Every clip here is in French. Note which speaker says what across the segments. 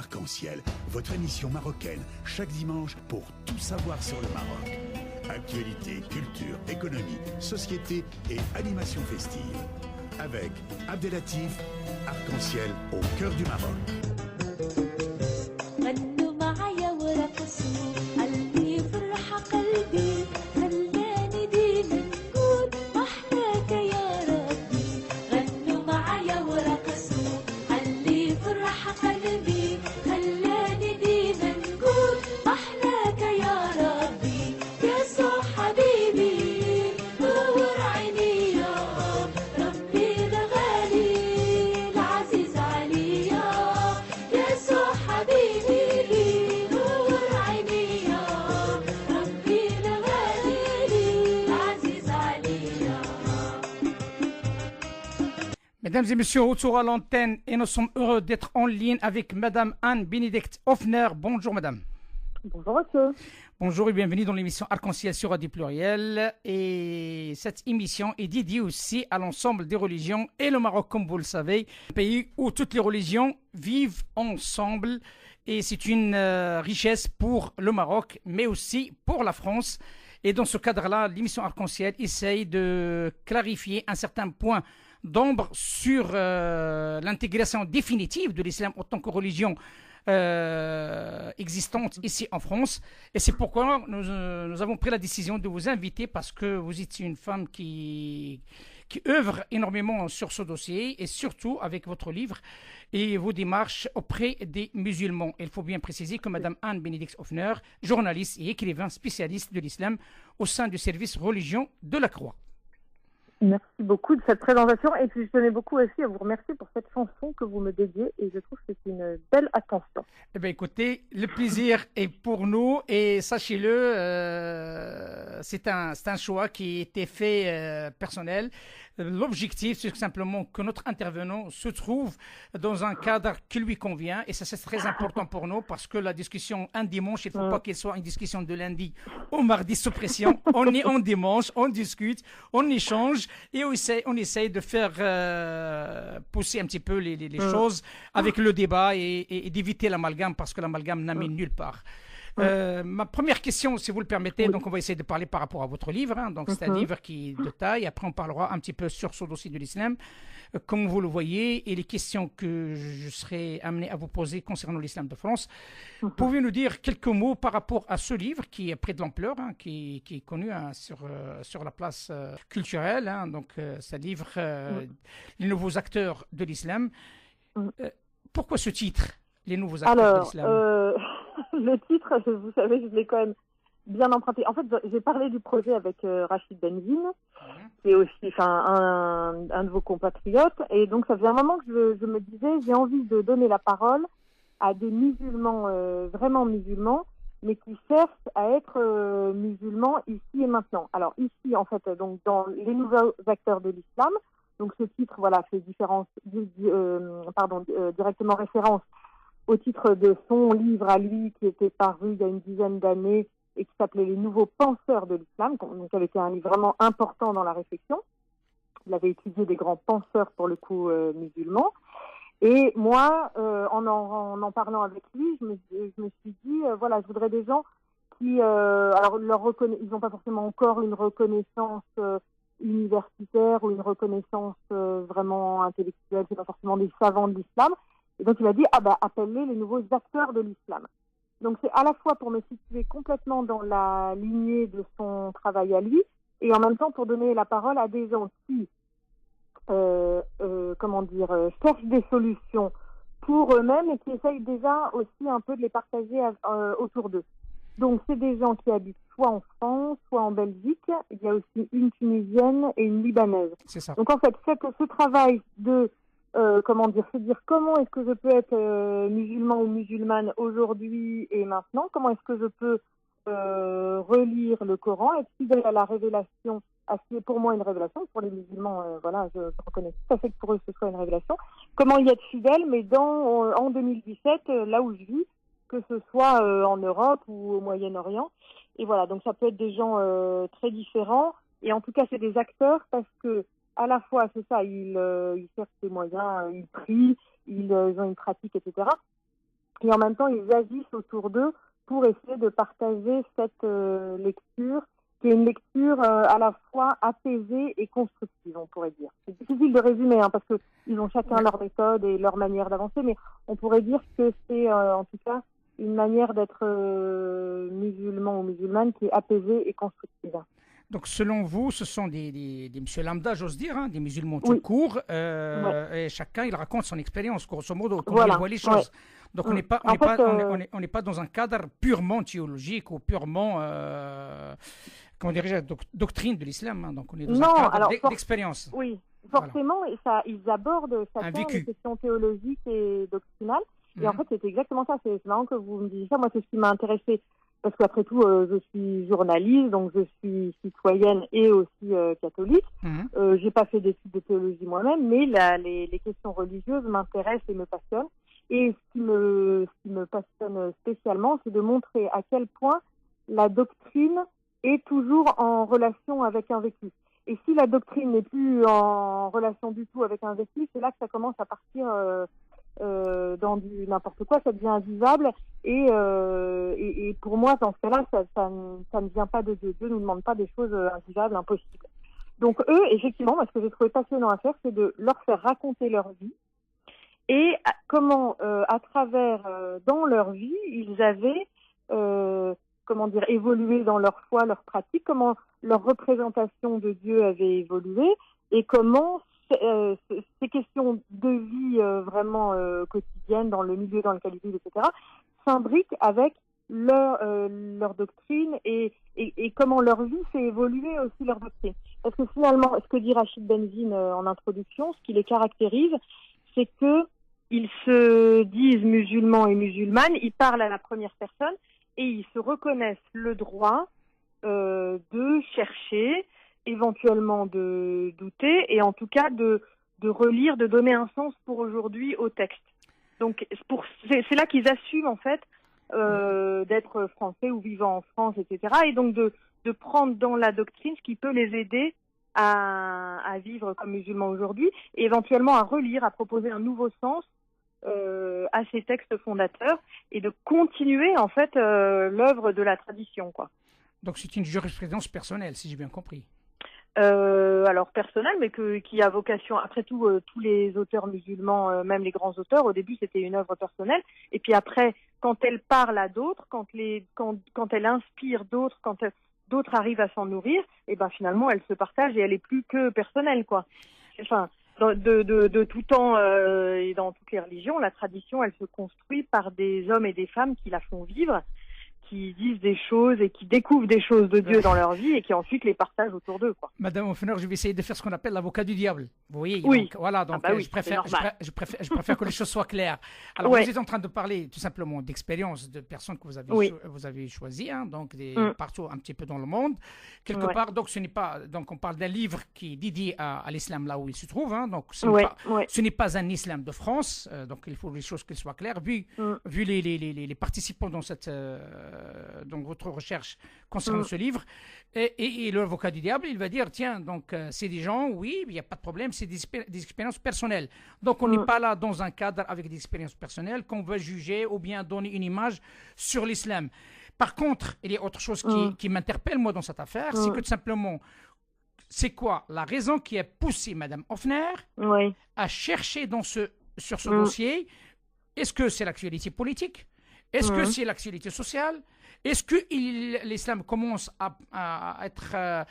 Speaker 1: Arc-en-Ciel, votre émission marocaine, chaque dimanche pour tout savoir sur le Maroc. Actualité, culture, économie, société et animation festive. Avec Abdelatif, Arc-en-Ciel au cœur du Maroc.
Speaker 2: Mesdames et messieurs, retour à l'antenne et nous sommes heureux d'être en ligne avec Madame Anne-Bénédicte Hoffner. Bonjour Madame.
Speaker 3: Bonjour monsieur.
Speaker 2: Bonjour et bienvenue dans l'émission Arc-en-Ciel sur Radio Pluriel. Et cette émission est dédiée aussi à l'ensemble des religions et le Maroc, comme vous le savez, un pays où toutes les religions vivent ensemble. Et c'est une richesse pour le Maroc, mais aussi pour la France. Et dans ce cadre-là, l'émission Arc-en-Ciel essaye de clarifier un certain point d'ombre sur l'intégration définitive de l'islam en tant que religion existante ici en France. Et c'est pourquoi nous avons pris la décision de vous inviter parce que vous êtes une femme qui œuvre énormément sur ce dossier et surtout avec votre livre et vos démarches auprès des musulmans. Il faut bien préciser que Mme Anne-Bénédicte Hoffner, journaliste et écrivain spécialiste de l'islam au sein du service religion de la Croix.
Speaker 3: Merci beaucoup de cette présentation et puis je tenais beaucoup aussi à vous remercier pour cette chanson que vous me dédiez et je trouve que c'est une belle attention.
Speaker 2: Eh bien écoutez, le plaisir est pour nous et sachez-le, c'est un choix qui a été fait personnel. L'objectif, c'est simplement que notre intervenant se trouve dans un cadre qui lui convient et ça c'est très important pour nous parce que la discussion un dimanche, il ne faut pas qu'elle soit une discussion de lundi au mardi sous pression. On est en dimanche, on discute, on échange et on essaye de faire pousser un petit peu les choses avec le débat et d'éviter l'amalgame parce que l'amalgame n'amène nulle part. Ma première question, si vous le permettez, donc on va essayer de parler par rapport à votre livre. Donc c'est un livre qui est de taille. Après, on parlera un petit peu sur ce dossier de l'islam, comme vous le voyez, et les questions que je serai amené à vous poser concernant l'islam de France. Pouvez-vous nous dire quelques mots par rapport à ce livre qui est pris de l'ampleur, qui est connu sur la place culturelle. Donc, c'est un livre Les nouveaux acteurs de l'islam. Pourquoi ce titre, Les nouveaux acteurs de l'islam?
Speaker 3: Le titre, vous savez, je l'ai quand même bien emprunté. En fait, j'ai parlé du projet avec Rachid Benzine, qui est aussi un de vos compatriotes. Et donc, ça faisait un moment que je me disais, j'ai envie de donner la parole à des musulmans, vraiment musulmans, mais qui cherchent à être musulmans ici et maintenant. Alors, ici, en fait, donc dans Les nouveaux acteurs de l'islam, donc ce titre, voilà, fait directement référence au titre de son livre à lui qui était paru il y a une dizaine d'années et qui s'appelait Les nouveaux penseurs de l'islam, donc qui avait été un livre vraiment important dans la réflexion. Il avait étudié des grands penseurs pour le coup musulmans. Et moi, en parlant avec lui, je me suis dit, voilà, je voudrais des gens qui, alors ils n'ont pas forcément encore une reconnaissance universitaire ou une reconnaissance vraiment intellectuelle, c'est pas forcément des savants de l'islam. Et donc il a dit, appelle-les les nouveaux acteurs de l'islam. Donc c'est à la fois pour me situer complètement dans la lignée de son travail à lui, et en même temps pour donner la parole à des gens qui, cherchent des solutions pour eux-mêmes et qui essayent déjà aussi un peu de les partager autour d'eux. Donc c'est des gens qui habitent soit en France, soit en Belgique. Il y a aussi une Tunisienne et une Libanaise.
Speaker 2: C'est ça.
Speaker 3: Donc en fait, ce travail de se dire comment est-ce que je peux être musulman ou musulmane aujourd'hui et maintenant, comment est-ce que je peux relire le Coran, être fidèle à la révélation, à ce qui est pour moi une révélation, pour les musulmans, je reconnais tout à fait que pour eux ce soit une révélation, comment y être fidèle, mais en 2017, là où je vis, que ce soit en Europe ou au Moyen-Orient, et voilà, donc ça peut être des gens très différents, et en tout cas c'est des acteurs parce que à la fois, c'est ça, ils cherchent des moyens, ils prient, ils ont une pratique, etc. et en même temps ils agissent autour d'eux pour essayer de partager cette lecture, qui est une lecture à la fois apaisée et constructive, on pourrait dire. C'est difficile de résumer, hein, parce que ils ont chacun leur méthode et leur manière d'avancer, mais on pourrait dire que c'est en tout cas une manière d'être musulman ou musulmane qui est apaisée et constructive.
Speaker 2: Donc, selon vous, ce sont des monsieur lambda, j'ose dire, hein, des musulmans tout court, et chacun, il raconte son expérience, grosso modo, comment il voit les choses. Donc, on n'est pas dans un cadre purement théologique ou purement, comment dirais-je, doctrine de l'islam. Hein. Donc, on est dans un cadre d'expérience.
Speaker 3: Oui, forcément, voilà. Ils abordent chacun les questions théologiques et doctrinales. Et en fait, c'est exactement ça. C'est marrant que vous me disiez ça. Moi, c'est ce qui m'a intéressé. Parce qu'après tout, je suis journaliste, donc je suis citoyenne et aussi catholique. J'ai pas fait d'études de théologie moi-même, mais les questions religieuses m'intéressent et me passionnent. Et ce qui me passionne spécialement, c'est de montrer à quel point la doctrine est toujours en relation avec un vécu. Et si la doctrine n'est plus en relation du tout avec un vécu, c'est là que ça commence à partir dans du n'importe quoi, ça devient invivable. Et pour moi, dans ce cas-là, ça ne vient pas de Dieu. Dieu ne nous demande pas des choses invivables, impossibles. Donc eux, effectivement, moi, ce que j'ai trouvé passionnant à faire, c'est de leur faire raconter leur vie et comment, à travers, dans leur vie, ils avaient, évolué dans leur foi, leur pratique, comment leur représentation de Dieu avait évolué et comment ces questions de vie vraiment quotidiennes dans le milieu dans lequel ils vivent, etc., s'imbriquent avec leur doctrine et comment leur vie fait évoluer aussi leur doctrine. Parce que finalement, ce que dit Rachid Benzine en introduction, ce qui les caractérise, c'est que ils se disent musulmans et musulmanes, ils parlent à la première personne et ils se reconnaissent le droit de chercher, éventuellement de douter et en tout cas de relire, de donner un sens pour aujourd'hui au texte. Donc c'est là qu'ils assument en fait d'être français ou vivant en France, etc. Et donc de prendre dans la doctrine ce qui peut les aider à vivre comme musulmans aujourd'hui et éventuellement à relire, à proposer un nouveau sens à ces textes fondateurs et de continuer en fait l'œuvre de la tradition, quoi.
Speaker 2: Donc c'est une jurisprudence personnelle, si j'ai bien compris.
Speaker 3: Alors personnelle, mais qui a vocation, après tout, tous les auteurs musulmans, même les grands auteurs, au début c'était une œuvre personnelle, et puis après, quand elle parle à d'autres, quand elle inspire d'autres, quand d'autres arrivent à s'en nourrir, et ben finalement elle se partage et elle est plus que personnelle, quoi. Enfin, de tout temps et dans toutes les religions, la tradition, elle se construit par des hommes et des femmes qui la font vivre, qui disent des choses et qui découvrent des choses de Dieu dans leur vie et qui ensuite les partagent autour d'eux, quoi.
Speaker 2: Madame Hoffner, je vais essayer de faire ce qu'on appelle l'avocat du diable. Vous voyez,
Speaker 3: oui.
Speaker 2: Donc, voilà, donc
Speaker 3: oui,
Speaker 2: je préfère que les choses soient claires. Alors, vous êtes en train de parler tout simplement d'expériences de personnes que vous avez choisies, hein, donc partout un petit peu dans le monde. Quelque part, donc on parle d'un livre qui est dédié à l'islam là où il se trouve, hein, donc ce n'est pas un islam de France, donc il faut les choses qu'elles soient claires. Vu les participants dans votre recherche concernant ce livre, et l'avocat du diable, il va dire, tiens, donc c'est des gens, oui, il n'y a pas de problème, c'est des expériences personnelles. Donc on n'est pas là dans un cadre avec des expériences personnelles qu'on veut juger ou bien donner une image sur l'islam. Par contre, il y a autre chose qui m'interpelle, moi, dans cette affaire, c'est que tout simplement, c'est quoi la raison qui a poussé Madame Hoffner à chercher sur ce dossier? Est-ce que c'est l'actualité politique? Est-ce que c'est l'actualité sociale? Est-ce que l'islam commence à être,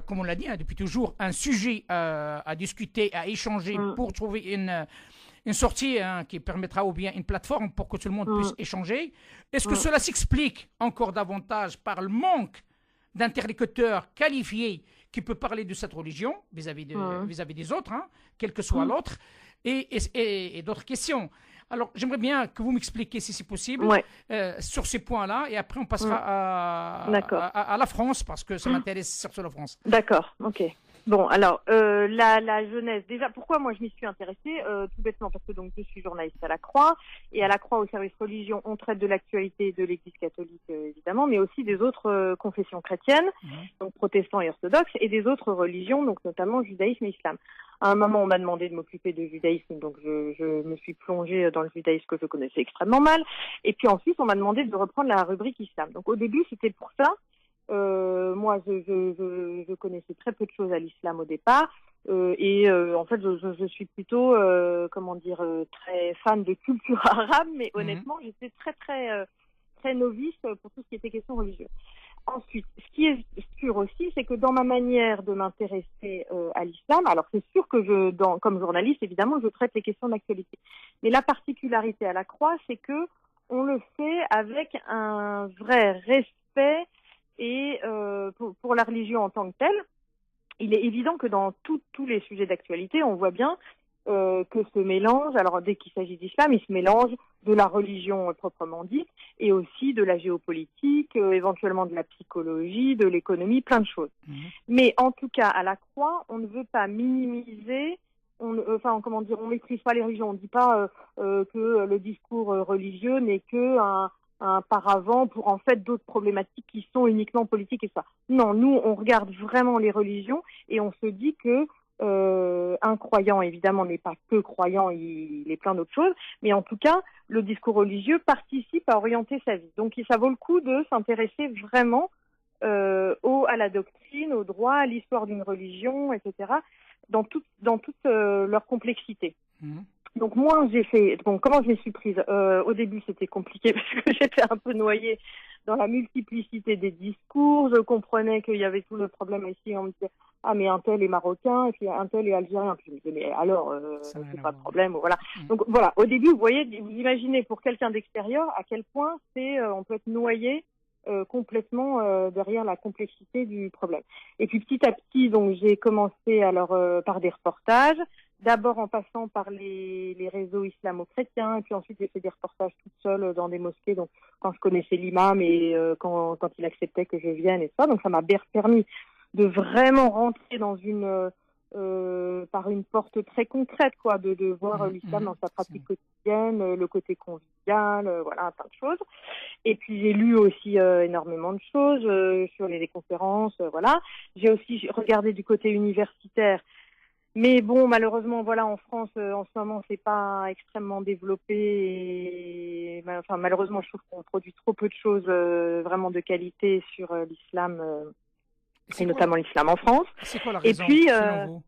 Speaker 2: comme on l'a dit hein, depuis toujours, un sujet à discuter, à échanger pour trouver une sortie hein, qui permettra ou bien une plateforme pour que tout le monde puisse échanger? Est-ce que cela s'explique encore davantage par le manque d'interlocuteurs qualifiés qui peuvent parler de cette religion vis-à-vis des autres, hein, quel que soit l'autre, et d'autres questions? Alors, j'aimerais bien que vous m'expliquiez, si c'est possible, sur ces points-là, et après on passera à la France, parce que ça m'intéresse surtout la France.
Speaker 3: D'accord, ok. Bon, alors, la jeunesse, déjà, pourquoi moi je m'y suis intéressée tout bêtement, parce que donc je suis journaliste à la Croix, et à la Croix, au service religion, on traite de l'actualité de l'Église catholique, évidemment, mais aussi des autres confessions chrétiennes, donc protestants et orthodoxes, et des autres religions, donc notamment judaïsme et islam. À un moment, on m'a demandé de m'occuper de judaïsme, donc je me suis plongée dans le judaïsme que je connaissais extrêmement mal, et puis ensuite, on m'a demandé de reprendre la rubrique islam. Donc au début, c'était pour ça. Moi, je connaissais très peu de choses à l'islam au départ, en fait, je suis plutôt, très fan de culture arabe, mais honnêtement, j'étais très novice pour tout ce qui était question religieuse. Ensuite, ce qui est sûr aussi, c'est que dans ma manière de m'intéresser à l'islam, alors c'est sûr que comme journaliste, évidemment, je traite les questions d'actualité. Mais la particularité à la Croix, c'est que on le fait avec un vrai respect et pour la religion en tant que telle. Il est évident que dans tous les sujets d'actualité, on voit bien que ce mélange, alors dès qu'il s'agit d'islam, il se mélange de la religion proprement dite et aussi de la géopolitique, éventuellement de la psychologie, de l'économie, plein de choses. Mais en tout cas, à la Croix, on ne veut pas minimiser, on maîtrise pas les religions, on ne dit pas que le discours religieux n'est que un paravent pour en fait d'autres problématiques qui sont uniquement politiques et ça. Non, nous on regarde vraiment les religions et on se dit que un croyant évidemment n'est pas que croyant, il est plein d'autres choses, mais en tout cas le discours religieux participe à orienter sa vie. Donc ça vaut le coup de s'intéresser vraiment à la doctrine, au droit, à l'histoire d'une religion, etc. dans toute leur complexité. Donc moi, comment je m'y suis prise au début, c'était compliqué parce que j'étais un peu noyée dans la multiplicité des discours. Je comprenais qu'il y avait tout le problème ici. On me disait, ah mais un tel est marocain, et puis un tel est algérien. Puis je me disais, mais alors, c'est pas de problème. Voilà. Donc voilà, au début, vous voyez, vous imaginez pour quelqu'un d'extérieur à quel point on peut être noyé complètement derrière la complexité du problème. Et puis petit à petit, donc j'ai commencé alors par des reportages. D'abord en passant par les réseaux islamo-chrétiens, et puis ensuite j'ai fait des reportages toute seule dans des mosquées, donc quand je connaissais l'imam et quand il acceptait que je vienne et ça. Donc ça m'a permis de vraiment rentrer dans par une porte très concrète, quoi, de voir l'islam dans sa pratique quotidienne, le côté convivial, voilà, plein de choses. Et puis j'ai lu aussi énormément de choses sur les conférences, voilà. J'ai aussi regardé du côté universitaire. Mais bon, malheureusement, voilà, en France, en ce moment, c'est pas extrêmement développé. Et, malheureusement, je trouve qu'on produit trop peu de choses vraiment de qualité sur l'islam, et notamment l'islam en France.
Speaker 2: C'est quoi la raison, selon vous?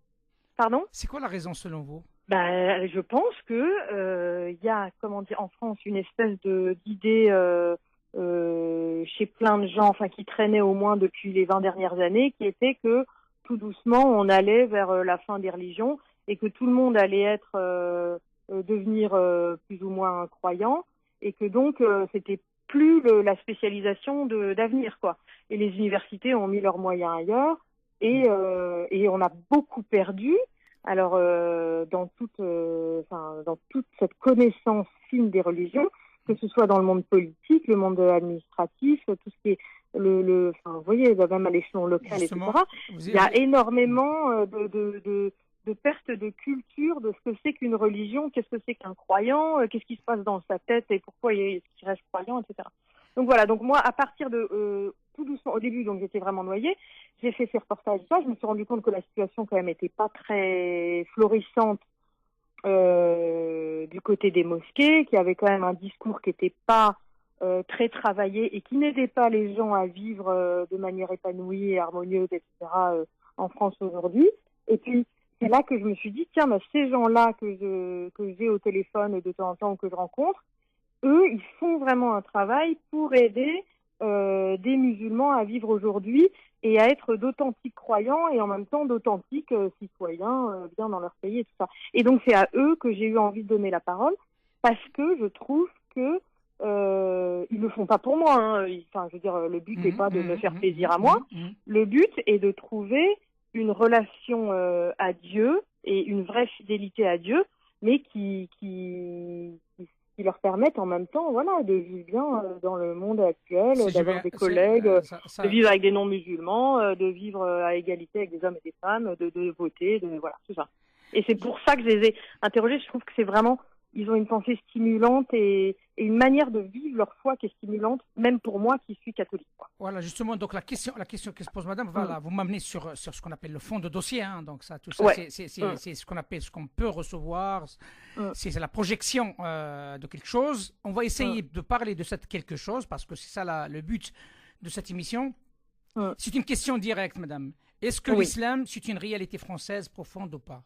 Speaker 3: Pardon?
Speaker 2: C'est quoi la raison, selon vous?
Speaker 3: Je pense que y a, en France, une espèce d'idée chez plein de gens, qui traînait au moins depuis les 20 dernières années, qui était que tout doucement, on allait vers la fin des religions et que tout le monde allait devenir plus ou moins croyant et que donc c'était plus la spécialisation d'avenir, quoi. Et les universités ont mis leurs moyens ailleurs et on a beaucoup perdu. Alors dans toute cette connaissance fine des religions, que ce soit dans le monde politique, le monde administratif, tout ce qui est vous voyez, même à l'échelon local,
Speaker 2: justement,
Speaker 3: etc. Il y a énormément de perte de culture de ce que c'est qu'une religion, qu'est-ce que c'est qu'un croyant, qu'est-ce qui se passe dans sa tête et pourquoi il reste croyant, etc. Donc voilà, donc moi, à partir de tout doucement, au début, donc j'étais vraiment noyée, j'ai fait ces reportages, je me suis rendu compte que la situation quand même était pas très florissante du côté des mosquées, qu'il y avait quand même un discours qui n'était pas très travaillé et qui n'aidait pas les gens à vivre de manière épanouie et harmonieuse, etc. En France aujourd'hui. Et puis c'est là que je me suis dit, tiens, ces gens-là que j'ai au téléphone de temps en temps ou que je rencontre, eux, ils font vraiment un travail pour aider des musulmans à vivre aujourd'hui et à être d'authentiques croyants et en même temps d'authentiques citoyens bien dans leur pays et tout ça. Et donc c'est à eux que j'ai eu envie de donner la parole parce que je trouve que ils le font pas pour moi, hein. Je veux dire, le but n'est pas de me faire plaisir à moi. Le but est de trouver une relation à Dieu et une vraie fidélité à Dieu, mais qui qui leur permettent en même temps, voilà, de vivre bien dans le monde actuel,
Speaker 2: Si je
Speaker 3: d'avoir
Speaker 2: vais-
Speaker 3: des
Speaker 2: c'est,
Speaker 3: collègues,
Speaker 2: ça-
Speaker 3: de vivre avec des non-musulmans, de vivre à égalité avec des hommes et des femmes, de voter, voilà, tout ça. Et c'est pour ça que je les ai interrogés. Je trouve que c'est vraiment, ils ont une pensée stimulante et une manière de vivre leur foi qui est stimulante, même pour moi qui suis catholique, quoi.
Speaker 2: Voilà, justement, donc la question que se pose madame, voilà, vous m'amenez sur ce qu'on appelle le fond de dossier, hein, donc ça, tout ça,
Speaker 3: Ouais.
Speaker 2: c'est ce qu'on appelle, ce qu'on peut recevoir,
Speaker 3: Mm.
Speaker 2: c'est la projection de quelque chose. On va essayer de parler de cette quelque chose, parce que c'est ça le but de cette émission. C'est une question directe, madame. Est-ce que l'islam, c'est une réalité française profonde ou pas?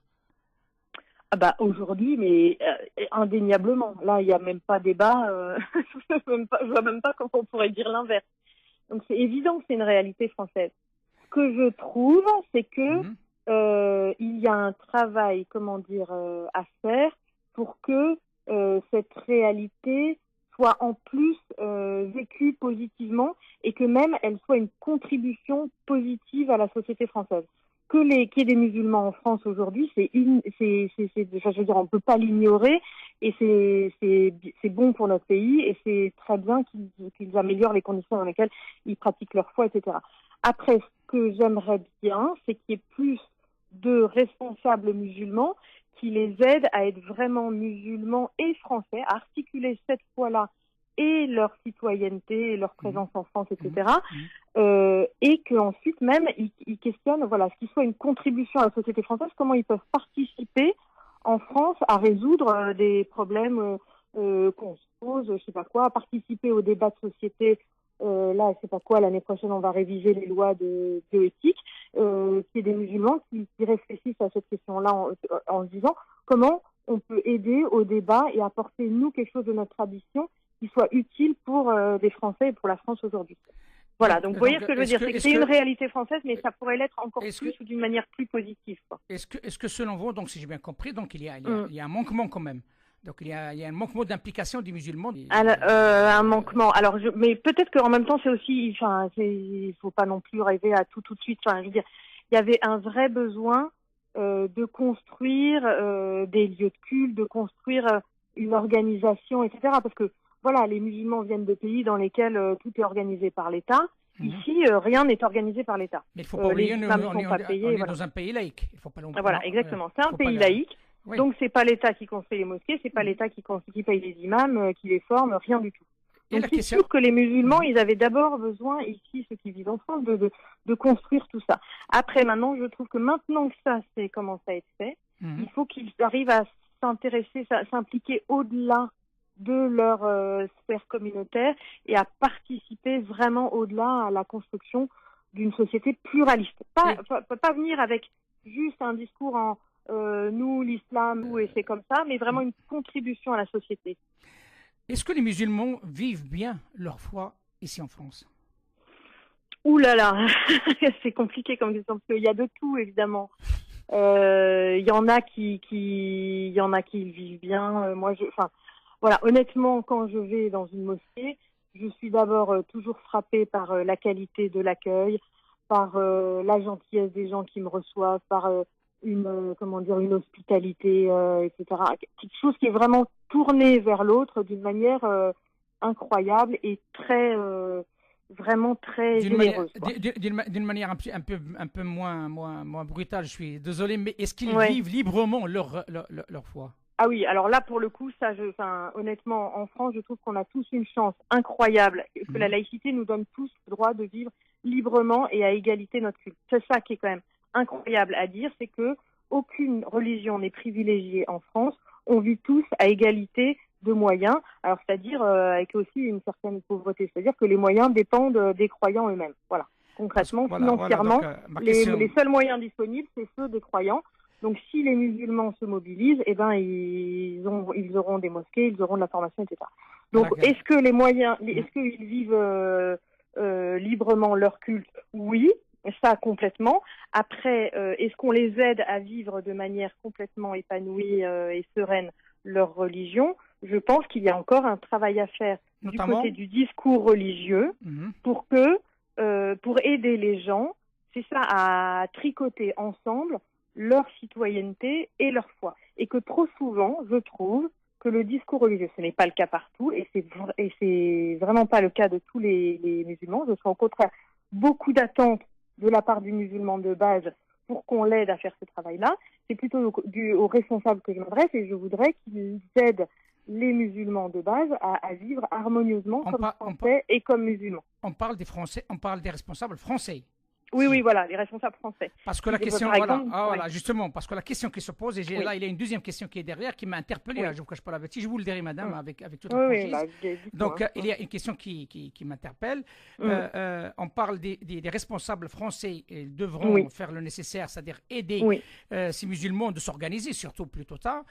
Speaker 3: Ah bah aujourd'hui, mais indéniablement. Là, il n'y a même pas débat. Je vois même pas comment on pourrait dire l'inverse. Donc c'est évident que c'est une réalité française. Ce que je trouve, c'est que il y a un travail, comment dire, à faire pour que cette réalité soit en plus vécue positivement et que même elle soit une contribution positive à la société française. Qu'il y ait des musulmans en France aujourd'hui, enfin, je veux dire, on peut pas l'ignorer et c'est bon pour notre pays et c'est très bien qu'ils améliorent les conditions dans lesquelles ils pratiquent leur foi, etc. Après, ce que j'aimerais bien, c'est qu'il y ait plus de responsables musulmans qui les aident à être vraiment musulmans et français, à articuler cette foi-là et leur citoyenneté et leur présence en France, etc. Et qu'ensuite même, ils questionnent, voilà, ce qui soit une contribution à la société française, comment ils peuvent participer en France à résoudre des problèmes qu'on se pose, je sais pas quoi, à participer au débat de société. Là, je sais pas quoi, l'année prochaine, on va réviser les lois de bioéthique. Qu'il y ait des musulmans qui réfléchissent à cette question-là en se disant comment on peut aider au débat et apporter, nous, quelque chose de notre tradition qui soit utile pour les Français et pour la France aujourd'hui. Voilà, donc vous voyez ce que je veux dire, c'est une réalité française, mais ça pourrait l'être encore plus ou d'une manière plus positive, quoi.
Speaker 2: Est-ce que selon vous, donc si j'ai bien compris, donc il y a un manquement quand même. Donc il y a un manquement d'implication des musulmans.
Speaker 3: Alors, un manquement. Alors, mais peut-être qu'en même temps, c'est aussi, enfin, il faut pas non plus rêver à tout de suite. Enfin, je veux dire, il y avait un vrai besoin de construire des lieux de culte, de construire une organisation, etc. Parce que voilà, les musulmans viennent de pays dans lesquels tout est organisé par l'État. Ici, rien n'est organisé par l'État.
Speaker 2: Mais il ne faut pas oublier, on est
Speaker 3: voilà.
Speaker 2: dans un pays laïque. Il faut pas
Speaker 3: voilà, exactement. C'est un pays laïque. Oui. Donc, c'est pas l'État qui construit les mosquées, c'est pas l'État qui paye les imams, qui les forme, rien du tout. Donc, c'est sûr que les musulmans, ils avaient d'abord besoin, ici, ceux qui vivent en France, de construire tout ça. Après, maintenant, je trouve que maintenant que ça, c'est commencé à être fait, il faut qu'ils arrivent à s'intéresser, s'impliquer au-delà de leur sphère communautaire et à participer vraiment au-delà à la construction d'une société pluraliste. Pas venir avec juste un discours en nous, l'islam, nous, et c'est comme ça, mais vraiment une contribution à la société.
Speaker 2: Est-ce que les musulmans vivent bien leur foi ici en France?
Speaker 3: Ouh là là, c'est compliqué comme question, parce qu'il y a de tout, évidemment. Il y en a qui vivent bien. Voilà, honnêtement, quand je vais dans une mosquée, je suis d'abord toujours frappée par la qualité de l'accueil, par la gentillesse des gens qui me reçoivent, par une hospitalité, etc. Quelque chose qui est vraiment tourné vers l'autre d'une manière incroyable et vraiment très généreuse.
Speaker 2: D'une manière un peu moins brutale, je suis désolé, mais est-ce qu'ils vivent librement leur foi?
Speaker 3: Ah oui, alors là, pour le coup, honnêtement, en France, je trouve qu'on a tous une chance incroyable, que la laïcité nous donne tous le droit de vivre librement et à égalité notre culte. C'est ça qui est quand même incroyable à dire, c'est que aucune religion n'est privilégiée en France. On vit tous à égalité de moyens, alors c'est-à-dire avec aussi une certaine pauvreté, c'est-à-dire que les moyens dépendent des croyants eux-mêmes. Voilà. Concrètement, financièrement, les seuls moyens disponibles, c'est ceux des croyants. Donc, si les musulmans se mobilisent, eh ben, ils auront des mosquées, ils auront de la formation, etc. Donc, est-ce qu'ils vivent librement leur culte? Oui, ça complètement. Après, est-ce qu'on les aide à vivre de manière complètement épanouie et sereine leur religion? Je pense qu'il y a encore un travail à faire du côté du discours religieux pour aider les gens, c'est ça, à tricoter ensemble leur citoyenneté et leur foi. Et que trop souvent, je trouve que le discours religieux, ce n'est pas le cas partout, et c'est vraiment pas le cas de tous les musulmans. Je sens au contraire beaucoup d'attentes de la part du musulman de base pour qu'on l'aide à faire ce travail-là. C'est plutôt aux responsables que je m'adresse, et je voudrais qu'ils aident les musulmans de base à vivre harmonieusement comme Français et comme musulmans.
Speaker 2: On parle des Français, on parle des responsables français.
Speaker 3: Oui, voilà, les responsables français.
Speaker 2: Parce que la question, voilà, justement, parce que la question qui se pose, et là, il y a une deuxième question qui est derrière, qui m'a interpellé, je ne vous cache pas la bêtise, je vous le dirai, madame, avec toute la franchise. Donc, il y a une question qui m'interpelle. On parle des responsables français, ils devront faire le nécessaire, c'est-à-dire aider ces musulmans de s'organiser, surtout plutôt tard.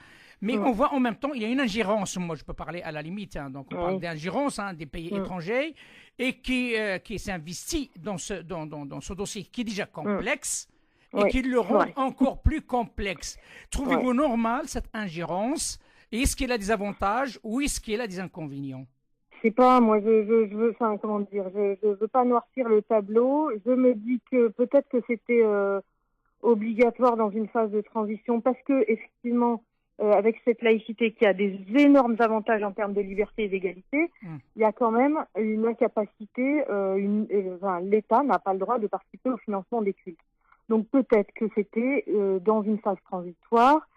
Speaker 2: Mais on voit en même temps, il y a une ingérence, moi je peux parler à la limite, donc on parle d'ingérence des pays étrangers, et qui s'investit dans ce dossier qui est déjà complexe et qui le rend encore plus complexe. Trouvez-vous normal cette ingérence? Et est-ce qu'il a des avantages ou est-ce qu'il a des inconvénients?
Speaker 3: Je sais pas, moi je veux, enfin comment dire, je veux pas noircir le tableau. Je me dis que peut-être que c'était obligatoire dans une phase de transition parce que effectivement, avec cette laïcité qui a des énormes avantages en termes de liberté et d'égalité, il y a quand même une incapacité, l'État n'a pas le droit de participer au financement des cultes. Donc peut-être que c'était dans une phase transitoire,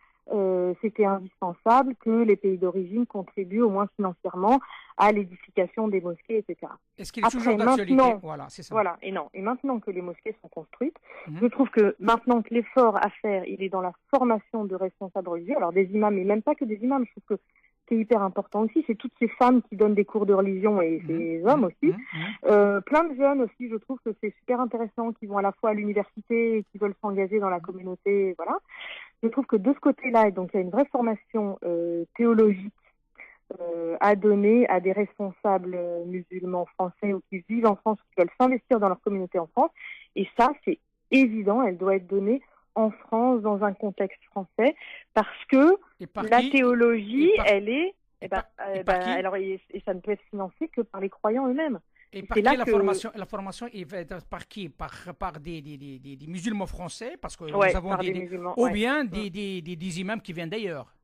Speaker 3: c'était indispensable que les pays d'origine contribuent au moins financièrement à l'édification des mosquées, etc.
Speaker 2: Est-ce qu'il est toujours d'actualité? Voilà, c'est ça.
Speaker 3: Voilà, et maintenant que les mosquées sont construites, je trouve que maintenant que l'effort à faire, il est dans la formation de responsables religieux, alors des imams, mais même pas que des imams, je trouve que c'est hyper important aussi, c'est toutes ces femmes qui donnent des cours de religion et ces hommes aussi. Plein de jeunes aussi, je trouve que c'est super intéressant, qui vont à la fois à l'université et qui veulent s'engager dans la communauté, voilà. Je trouve que de ce côté-là, donc il y a une vraie formation théologique à donner à des responsables musulmans français ou qui vivent en France ou qui veulent s'investir dans leur communauté en France. Et ça, c'est évident, elle doit être donnée en France, dans un contexte français, parce que la théologie, elle est... alors, et ça ne peut être financé que par les croyants eux-mêmes.
Speaker 2: Et par qui la formation est faite par qui? Par des musulmans français, parce que nous avons des musulmans, ou bien des imams qui viennent d'ailleurs?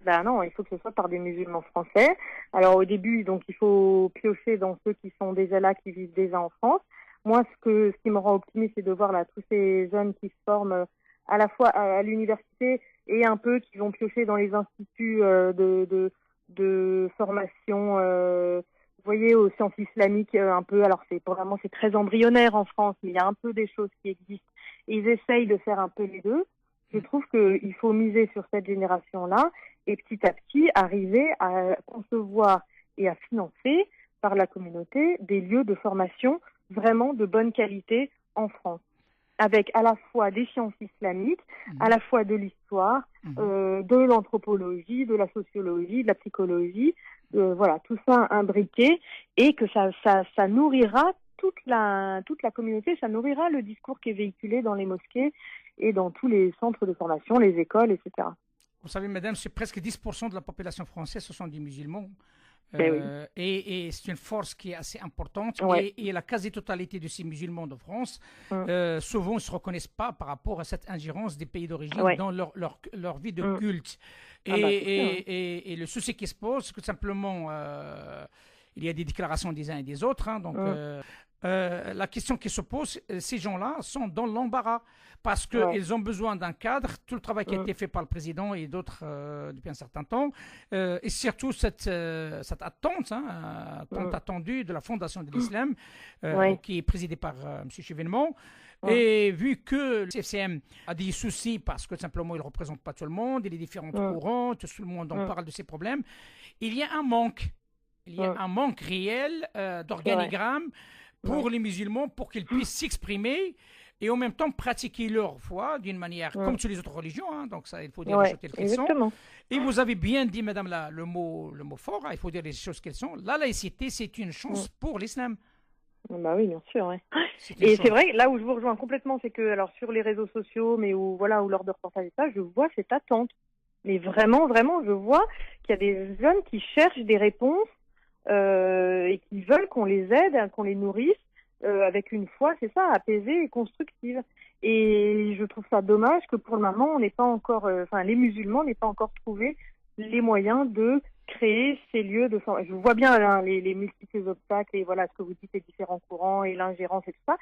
Speaker 3: Ben non, il faut que ce soit par des musulmans français. Alors au début, donc il faut piocher dans ceux qui sont déjà là, qui vivent déjà en France. Moi, ce qui me rend optimiste, c'est de voir là tous ces jeunes qui se forment à la fois à l'université et un peu qui vont piocher dans les instituts de formation. Vous voyez, aux sciences islamiques un peu. Alors c'est très embryonnaire en France, mais il y a un peu des choses qui existent. Et ils essayent de faire un peu les deux. Je trouve qu'il faut miser sur cette génération-là et petit à petit arriver à concevoir et à financer par la communauté des lieux de formation vraiment de bonne qualité en France, avec à la fois des sciences islamiques, à la fois de l'histoire, de l'anthropologie, de la sociologie, de la psychologie, voilà, tout ça imbriqué, et que ça nourrira toute la communauté, ça nourrira le discours qui est véhiculé dans les mosquées et dans tous les centres de formation, les écoles, etc.
Speaker 2: Vous savez, madame, c'est presque 10% de la population française, ce sont des musulmans. Et c'est une force qui est assez importante. Et la quasi-totalité de ces musulmans de France, souvent, ne se reconnaissent pas par rapport à cette ingérence des pays d'origine dans leur vie de culte. Et le souci qui se pose, c'est que simplement, il y a des déclarations des uns et des autres. Donc, la question qui se pose, ces gens-là sont dans l'embarras parce qu'ils ont besoin d'un cadre, tout le travail qui a été fait par le président et d'autres depuis un certain temps, et surtout cette attente, attendue de la Fondation de l'Islam, qui est présidée par M. Chevènement. Et vu que le CFCM a des soucis parce que simplement il ne représente pas tout le monde, il y a différents courants, tout le monde en parle de ces problèmes, il y a un manque. Il y a un manque réel d'organigramme pour les musulmans, pour qu'ils puissent s'exprimer et en même temps pratiquer leur foi d'une manière comme toutes les autres religions. Donc ça, il faut dire les choses qu'elles sont. Et vous avez bien dit, madame, le mot fort, il faut dire les choses qu'elles sont. La laïcité, c'est une chance pour l'islam.
Speaker 3: Bah oui, bien sûr. Et c'est vrai, là où je vous rejoins complètement, c'est que alors sur les réseaux sociaux, mais où lors de reportages et ça, je vois cette attente. Mais vraiment, vraiment, je vois qu'il y a des jeunes qui cherchent des réponses et qui veulent qu'on les aide, qu'on les nourrisse avec une foi, c'est ça, apaisée et constructive. Et je trouve ça dommage que pour le moment, on n'ait pas encore, les musulmans n'aient pas encore trouvé les moyens de créer ces lieux de formation. Je vois bien hein, les multiples obstacles et voilà ce que vous dites, les différents courants et l'ingérence et tout ça.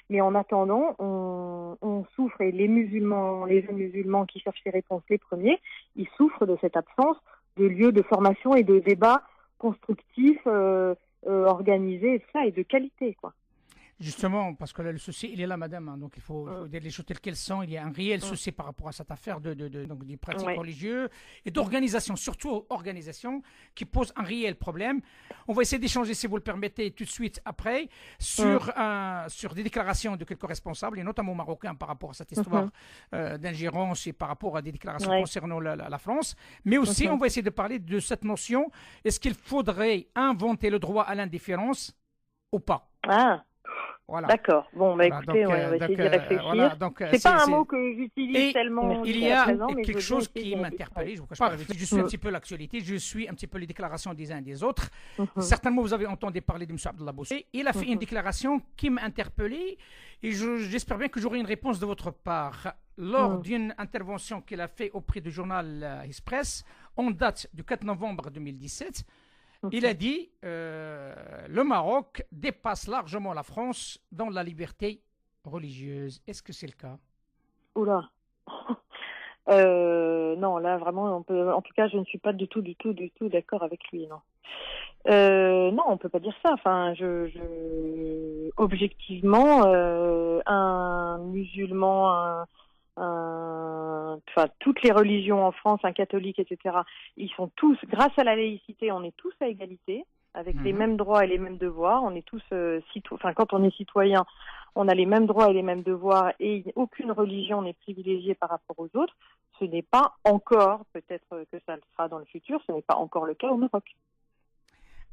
Speaker 3: Mais en attendant, on souffre, et les musulmans, les jeunes musulmans qui cherchent les réponses les premiers, ils souffrent de cette absence de lieux de formation et de débats constructifs, organisés et tout ça, et de qualité, quoi.
Speaker 2: Justement, parce que là, le souci, il est là, madame. Hein, donc, il faut dire les choses telles qu'elles sont. Il y a un réel souci par rapport à cette affaire donc, des pratiques religieuses et d'organisation, surtout organisation, qui pose un réel problème. On va essayer d'échanger, si vous le permettez, tout de suite après, sur des déclarations de quelques responsables, et notamment marocains, par rapport à cette histoire d'ingérence et par rapport à des déclarations concernant la France. Mais aussi, on va essayer de parler de cette notion. Est-ce qu'il faudrait inventer le droit à l'indifférence ou pas?
Speaker 3: Voilà. D'accord. Bon, bah écoutez, on va essayer d'y réfléchir. C'est pas un mot que j'utilise tellement.
Speaker 2: Il y a quelque chose qui m'interpelle. Je suis un petit peu l'actualité, je suis un petit peu les déclarations des uns et des autres. Certainement, vous avez entendu parler de M. Abdallah Boussé. Il a fait une déclaration qui m'a interpellé et j'espère bien que j'aurai une réponse de votre part. Lors d'une intervention qu'il a fait auprès du journal Express, en date du 4 novembre 2017, il a dit le Maroc dépasse largement la France dans la liberté religieuse. Est-ce que c'est le cas?
Speaker 3: Oula. Non, là vraiment, en tout cas, je ne suis pas du tout d'accord avec lui, non. Non, on peut pas dire ça. Enfin, objectivement, un musulman, enfin, toutes les religions en France, un catholique, etc., ils sont tous, grâce à la laïcité, on est tous à égalité, avec les mêmes droits et les mêmes devoirs. On est tous, quand on est citoyen, on a les mêmes droits et les mêmes devoirs, et aucune religion n'est privilégiée par rapport aux autres. Ce n'est pas encore, peut-être que ça le sera dans le futur, ce n'est pas encore le cas au Maroc.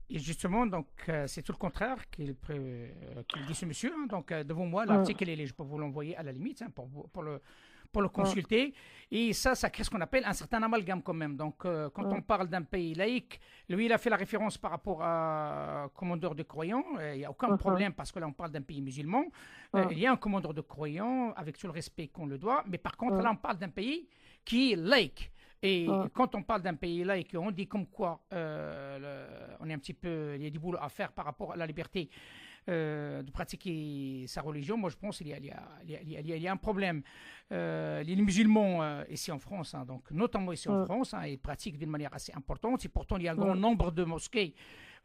Speaker 2: Et justement, donc, c'est tout le contraire qu'il dit ce monsieur. Hein. Donc, devant moi, l'article, je peux vous l'envoyer à la limite hein, pour le consulter. Et ça crée ce qu'on appelle un certain amalgame quand même. Donc, quand on parle d'un pays laïque, lui, il a fait la référence par rapport à commandeur de croyants. Il n'y a aucun problème parce que là, on parle d'un pays musulman. Il y a un commandeur de croyants avec tout le respect qu'on le doit. Mais par contre, là, on parle d'un pays qui est laïque. Et quand on parle d'un pays laïque, on dit comme quoi on est un petit peu, il y a du boulot à faire par rapport à la liberté de pratiquer sa religion. Moi, je pense qu'il y a un problème. Les musulmans ici en France, hein, donc notamment ici en France, hein, ils pratiquent d'une manière assez importante. Et pourtant, il y a un grand nombre de mosquées.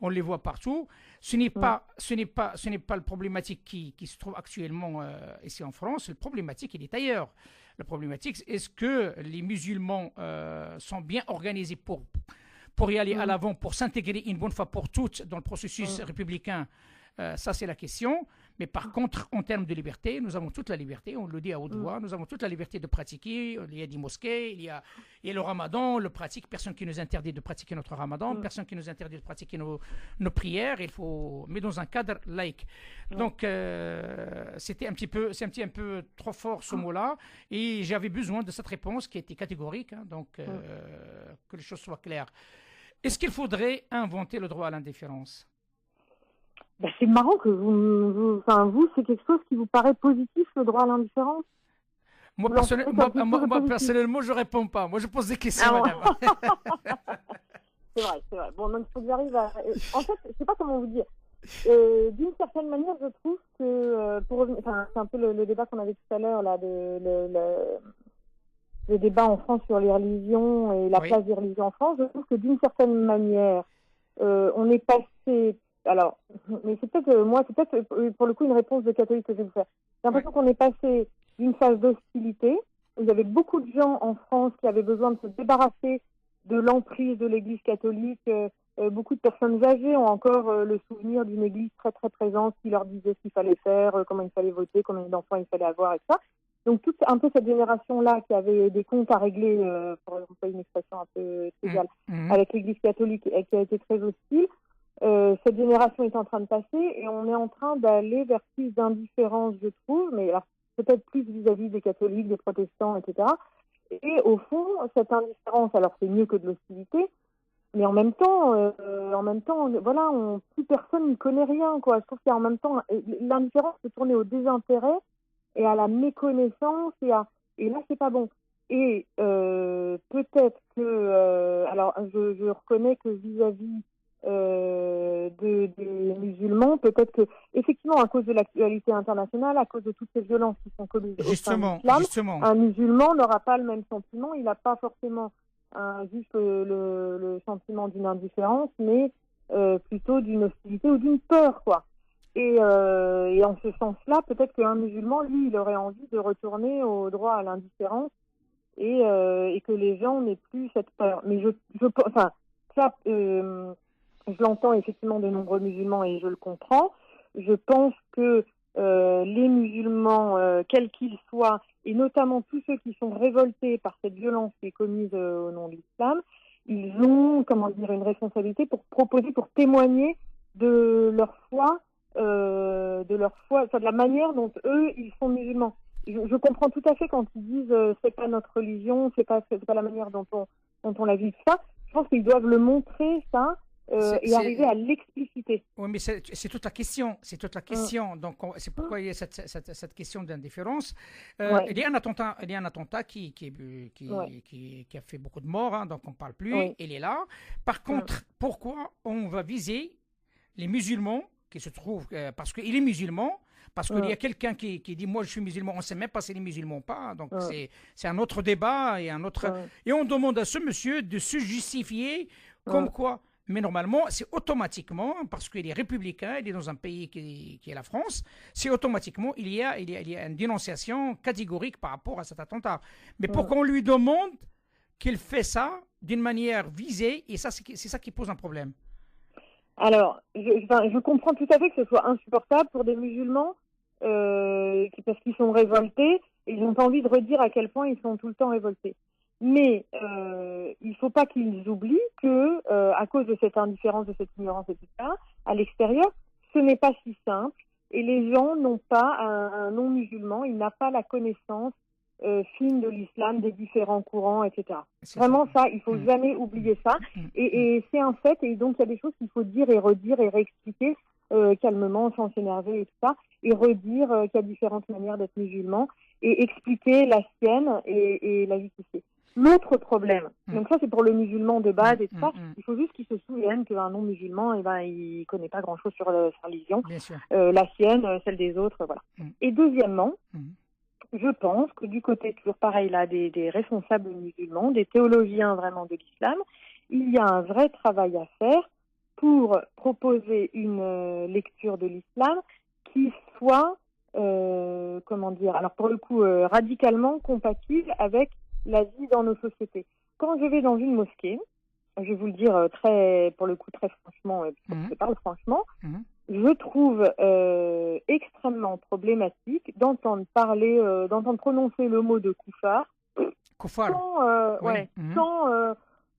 Speaker 2: On les voit partout. Ce n'est pas le problématique qui se trouve actuellement ici en France. Le problématique, il est ailleurs. La problématique, est-ce que les musulmans sont bien organisés pour y aller à l'avant, pour s'intégrer une bonne fois pour toutes dans le processus républicain? Ça, c'est la question. Mais par contre, en termes de liberté, nous avons toute la liberté, on le dit à haute voix, nous avons toute la liberté de pratiquer. Il y a des mosquées, il y a le ramadan, on le pratique, personne qui nous interdit de pratiquer notre ramadan, personne qui nous interdit de pratiquer nos prières, mais dans un cadre laïque. Donc, c'est un petit peu trop fort ce mot-là, et j'avais besoin de cette réponse qui était catégorique, hein, donc que les choses soient claires. Est-ce qu'il faudrait inventer le droit à l'indifférence?
Speaker 3: Ben, c'est marrant que vous, c'est quelque chose qui vous paraît positif, le droit à l'indifférence?
Speaker 2: Moi, personnellement, je ne réponds pas. Moi, je pose des questions, madame.
Speaker 3: C'est vrai. Bon, donc, il faut que j'arrive à... En fait, je ne sais pas comment vous dire. D'une certaine manière, je trouve que... c'est un peu le débat qu'on avait tout à l'heure, là, le débat en France sur les religions et la place des religions en France. Je trouve que d'une certaine manière, on est passé... Alors, mais c'est peut-être pour le coup une réponse de catholique que je vais vous faire. J'ai l'impression qu'on est passé d'une phase d'hostilité, où il y avait beaucoup de gens en France qui avaient besoin de se débarrasser de l'emprise de l'Église catholique. Beaucoup de personnes âgées ont encore le souvenir d'une Église très très présente qui leur disait ce qu'il fallait faire, comment il fallait voter, combien d'enfants il fallait avoir, et ça. Donc toute un peu cette génération-là qui avait des comptes à régler, pour employer une expression un peu triviale, avec l'Église catholique et qui a été très hostile. Cette génération est en train de passer et on est en train d'aller vers plus d'indifférence, je trouve, mais alors, peut-être plus vis-à-vis des catholiques, des protestants, etc. Et au fond, cette indifférence, alors c'est mieux que de l'hostilité, mais en même temps, voilà, plus personne ne connaît rien, quoi. Je trouve qu'il y a en même temps, l'indifférence peut tourner au désintérêt et à la méconnaissance et là, c'est pas bon. Et peut-être que, alors je reconnais que vis-à-vis des musulmans, peut-être que effectivement à cause de l'actualité internationale, à cause de toutes ces violences qui sont commises au sein de l'islam, un musulman n'aura pas le même sentiment. Il n'a pas forcément juste le sentiment d'une indifférence, mais plutôt d'une hostilité ou d'une peur, quoi. Et en ce sens-là, peut-être qu'un musulman, lui, il aurait envie de retourner au droit à l'indifférence et que les gens n'aient plus cette peur. Mais enfin, ça, je l'entends effectivement de nombreux musulmans et je le comprends. Je pense que les musulmans, quels qu'ils soient, et notamment tous ceux qui sont révoltés par cette violence qui est commise au nom de l'islam, ils ont, comment dire, une responsabilité pour proposer, pour témoigner de leur foi, de la manière dont eux, ils sont musulmans. Je comprends tout à fait quand ils disent c'est pas notre religion, c'est pas la manière dont on la vit, ça. Je pense qu'ils doivent le montrer, ça, et arriver à l'expliciter.
Speaker 2: Oui, mais c'est toute la question. C'est toute la question. Donc, c'est pourquoi il y a cette question d'indifférence. Il y a un attentat qui a fait beaucoup de morts, hein, donc on ne parle plus. Oui. Il est là. Par contre, pourquoi on va viser les musulmans qui se trouvent, parce qu'il est musulman, parce qu'il y a quelqu'un qui dit moi je suis musulman, on ne sait même pas s'il est musulman ou pas, donc c'est un autre débat et et on demande à ce monsieur de se justifier comme quoi. Mais normalement, c'est automatiquement, parce qu'il est républicain, il est dans un pays qui est la France, c'est automatiquement, il y a une dénonciation catégorique par rapport à cet attentat. Mais pourquoi on lui demande qu'il fait ça d'une manière visée, et ça, c'est ça qui pose un problème.
Speaker 3: Alors, je comprends tout à fait que ce soit insupportable pour des musulmans, parce qu'ils sont révoltés, et ils n'ont pas envie de redire à quel point ils sont tout le temps révoltés. Mais il ne faut pas qu'ils oublient que, à cause de cette indifférence, de cette ignorance et tout ça, à l'extérieur, ce n'est pas si simple. Et les gens n'ont pas, un non-musulman, il n'a pas la connaissance fine de l'islam, des différents courants, etc. Vraiment ça, il ne faut jamais oublier ça. Et c'est un fait, et donc il y a des choses qu'il faut dire et redire et réexpliquer calmement, sans s'énerver et tout ça, et redire qu'il y a différentes manières d'être musulman, et expliquer la sienne et la justifier. L'autre problème, donc ça c'est pour le musulman de base et tout ça, il faut juste qu'il se souvienne qu'un non-musulman, il connaît pas grand-chose sur sa religion, la sienne, celle des autres, voilà. Et deuxièmement, je pense que du côté, toujours pareil là, des responsables musulmans, des théologiens vraiment de l'islam, il y a un vrai travail à faire pour proposer une lecture de l'islam qui soit, comment dire, alors pour le coup, radicalement compatible avec la vie dans nos sociétés. Quand je vais dans une mosquée, je vais vous le dire pour le coup très franchement, je parle franchement, je trouve extrêmement problématique d'entendre prononcer le mot de koufar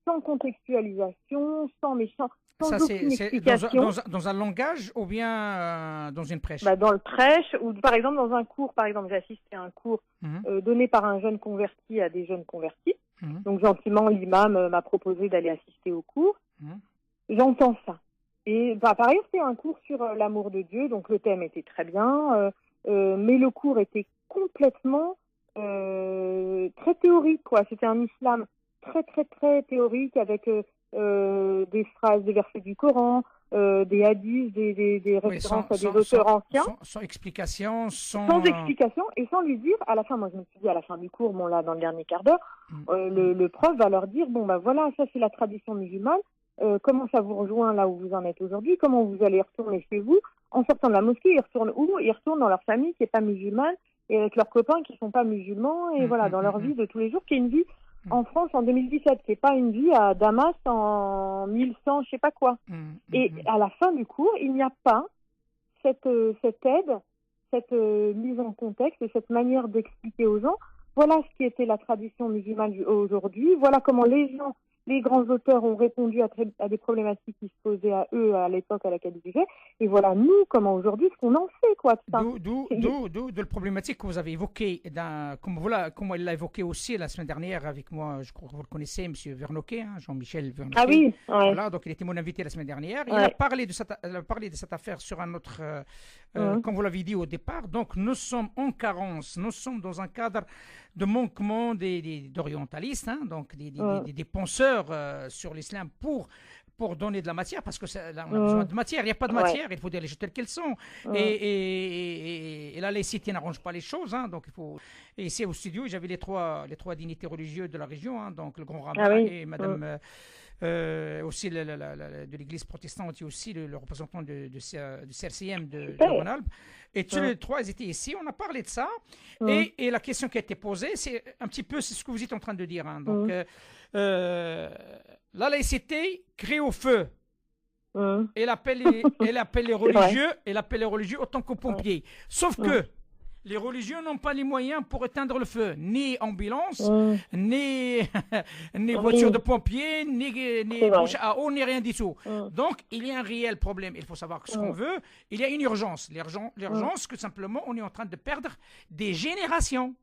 Speaker 3: sans contextualisation, sans méchant.
Speaker 2: Ça, c'est dans un langage ou bien dans une prêche?
Speaker 3: Dans le prêche, ou par exemple dans un cours. Par exemple, j'ai assisté à un cours donné par un jeune converti à des jeunes convertis. Donc gentiment, l'imam m'a proposé d'aller assister au cours. J'entends ça. Et par ailleurs, c'était un cours sur l'amour de Dieu, donc le thème était très bien, mais le cours était complètement très théorique, quoi. C'était un islam très très très théorique avec des phrases, des versets du Coran, des hadiths, des références à des auteurs anciens.
Speaker 2: Sans explication,
Speaker 3: sans explication, et sans lui dire, à la fin, moi je me suis dit à la fin du cours, là dans le dernier quart d'heure, le prof va leur dire, voilà, ça c'est la tradition musulmane, comment ça vous rejoint là où vous en êtes aujourd'hui, comment vous allez retourner chez vous, en sortant de la mosquée, ils retournent où? Ils retournent dans leur famille qui n'est pas musulmane, et avec leurs copains qui ne sont pas musulmans, et voilà, dans leur vie de tous les jours, qui est une vie en France en 2017, qui n'est pas une vie à Damas en 1100, je sais pas quoi. Et à la fin du cours, il n'y a pas cette aide, cette mise en contexte et cette manière d'expliquer aux gens, voilà ce qui était la tradition musulmane aujourd'hui, voilà comment les gens les grands auteurs ont répondu à des problématiques qui se posaient à eux à l'époque à laquelle ils vivaient. Et voilà, nous, comment aujourd'hui, ce qu'on en fait, quoi.
Speaker 2: D'où la problématique que vous avez évoquée, comme elle l'a évoqué aussi la semaine dernière avec moi, je crois que vous le connaissez, M. Vernoquet, hein, Jean-Michel Vernoquet.
Speaker 3: Ah oui, ouais.
Speaker 2: Voilà, donc il était mon invité la semaine dernière. Il a parlé de cette affaire sur un autre, comme vous l'avez dit au départ. Donc nous sommes en carence, nous sommes dans un cadre de manquement d'orientalistes, hein, donc des penseurs sur l'islam pour donner de la matière, parce que là, on a besoin de matière. Il n'y a pas de matière, il faut dire les choses telles qu'elles sont. Et la laïcité n'arrange pas les choses. Hein, donc il faut. Et ici au studio, j'avais les trois dignités religieuses de la région, hein, donc le grand rabbin et Madame. Aussi de l'église protestante et aussi le représentant du CRCM de Rhône-Alpes. Et tous les trois, ils étaient ici, on a parlé de ça. Et la question qui a été posée, c'est un petit peu ce que vous êtes en train de dire. Hein. Donc, la laïcité crée au feu. Elle appelle les religieux autant qu'aux pompiers. Sauf que les religieux n'ont pas les moyens pour éteindre le feu, ni ambulance, ni voiture de pompiers, ni bouche à eau, ni rien du tout. Donc, il y a un réel problème. Il faut savoir ce qu'on veut. Il y a une urgence. L'urgence que simplement, on est en train de perdre des générations.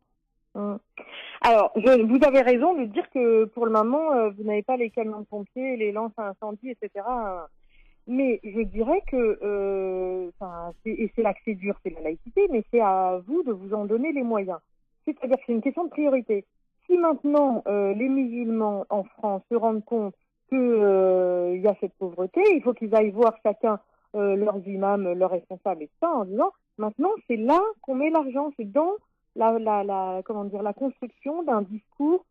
Speaker 3: Alors, vous avez raison de dire que pour le moment, vous n'avez pas les camions de pompiers, les lances à incendie, etc. Mais je dirais que, et c'est là que c'est dur, c'est la laïcité, mais c'est à vous de vous en donner les moyens. C'est-à-dire que c'est une question de priorité. Si maintenant les musulmans en France se rendent compte qu'il y a cette pauvreté, il faut qu'ils aillent voir chacun leurs imams, leurs responsables et tout ça, en disant maintenant c'est là qu'on met l'argent, c'est dans la construction d'un discours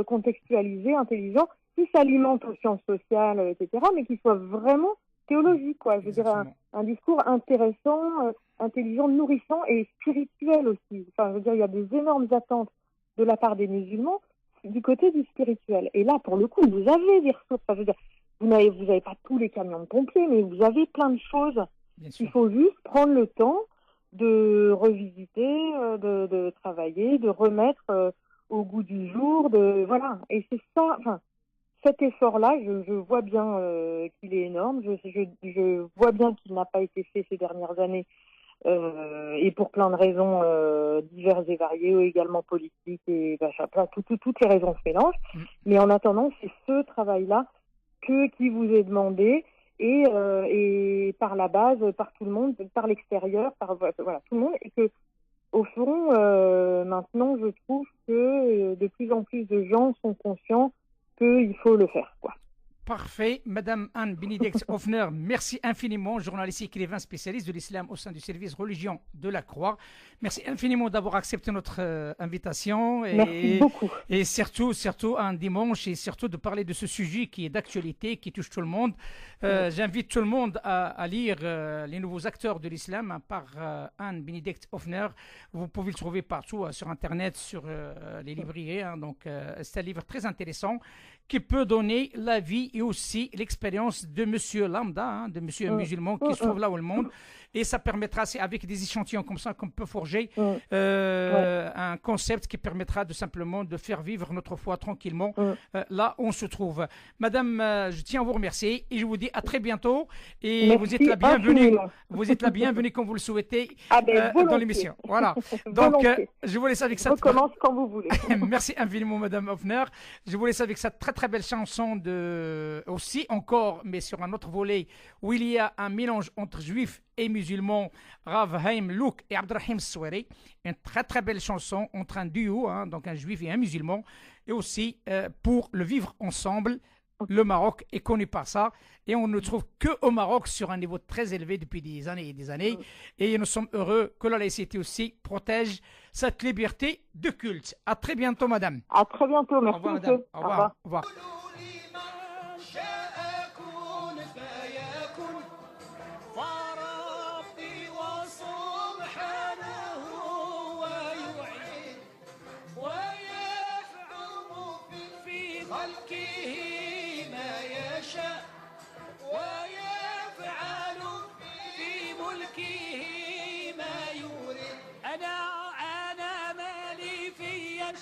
Speaker 3: contextualisé, intelligent, qui s'alimente aux sciences sociales, etc., mais qui soit vraiment théologique, quoi. Je veux dire, un discours intéressant, intelligent, nourrissant et spirituel aussi. Enfin, je veux dire, il y a des énormes attentes de la part des musulmans du côté du spirituel. Et là, pour le coup, vous avez des ressources. Enfin, je veux dire, vous n'avez pas tous les camions de pompiers, mais vous avez plein de choses. Il faut juste prendre le temps de revisiter, de travailler, de remettre au goût du jour, voilà. Et c'est ça, enfin, cet effort-là, je vois bien qu'il est énorme. Je vois bien qu'il n'a pas été fait ces dernières années, et pour plein de raisons diverses et variées, également politiques et toutes les raisons se mélangent. Mais en attendant, c'est ce travail-là qui vous est demandé. Et par la base, par tout le monde, par l'extérieur, voilà, tout le monde, et que au fond, maintenant, je trouve que de plus en plus de gens sont conscients qu'il faut le faire, quoi.
Speaker 2: Parfait. Madame Anne-Bénédicte Hoffner, merci infiniment, journaliste et écrivain spécialiste de l'islam au sein du service religion de la Croix. Merci infiniment d'avoir accepté notre invitation.
Speaker 3: Merci beaucoup.
Speaker 2: Et surtout un dimanche, et surtout de parler de ce sujet qui est d'actualité, qui touche tout le monde. J'invite tout le monde à lire les nouveaux acteurs de l'islam par Anne-Bénédicte Hoffner. Vous pouvez le trouver partout sur Internet, sur les librairies. Hein. Donc, c'est un livre très intéressant qui peut donner la vie et aussi l'expérience de monsieur lambda, hein, de monsieur musulman qui se trouve là où le monde. Et ça permettra, c'est avec des échantillons comme ça qu'on peut forger un concept qui permettra de simplement de faire vivre notre foi tranquillement là où on se trouve. Madame, je tiens à vous remercier et je vous dis à très bientôt. Et
Speaker 3: merci,
Speaker 2: vous êtes la bienvenue. Vous êtes la bienvenue comme vous le souhaitez dans l'émission. Voilà. Donc, je vous laisse avec ça.
Speaker 3: Je recommence quand vous voulez.
Speaker 2: Merci infiniment, Madame Hoffner. Je vous laisse avec cette très très belle chanson aussi encore, mais sur un autre volet où il y a un mélange entre juifs et musulmans, Rav Haim Louk et Abdrahim Soueri. Une très très belle chanson entre un duo, hein, donc un juif et un musulman, et aussi pour le vivre ensemble. Le Maroc est connu par ça et on ne trouve qu'au Maroc sur un niveau très élevé depuis des années et des années. Et nous sommes heureux que la laïcité aussi protège cette liberté de culte. À très bientôt, madame.
Speaker 3: À très bientôt. Merci.
Speaker 2: Au revoir, madame. Au revoir. Au revoir. أنا مالي فيش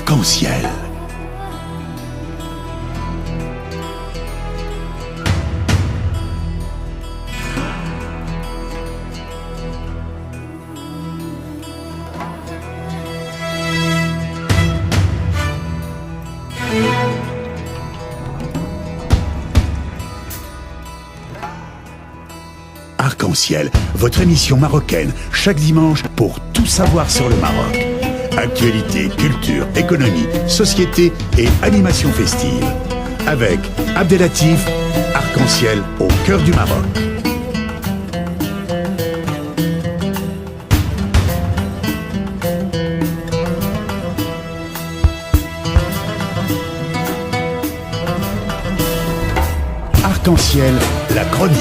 Speaker 1: Arc-en-ciel. Arc-en-ciel, votre émission marocaine, chaque dimanche pour tout savoir sur le Maroc. Actualité, culture, économie, société et animation festive. Avec Abdelatif, Arc-en-ciel au cœur du Maroc. Arc-en-ciel, la chronique.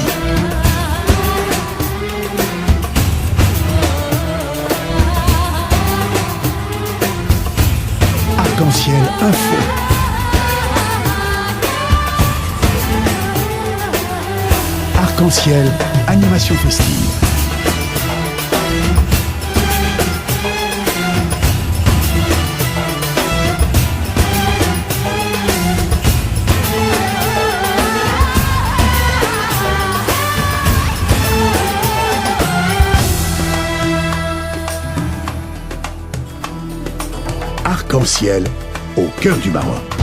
Speaker 1: Arc-en-ciel info. Arc-en-ciel animation festive. Arc-en-ciel au cœur du Maroc.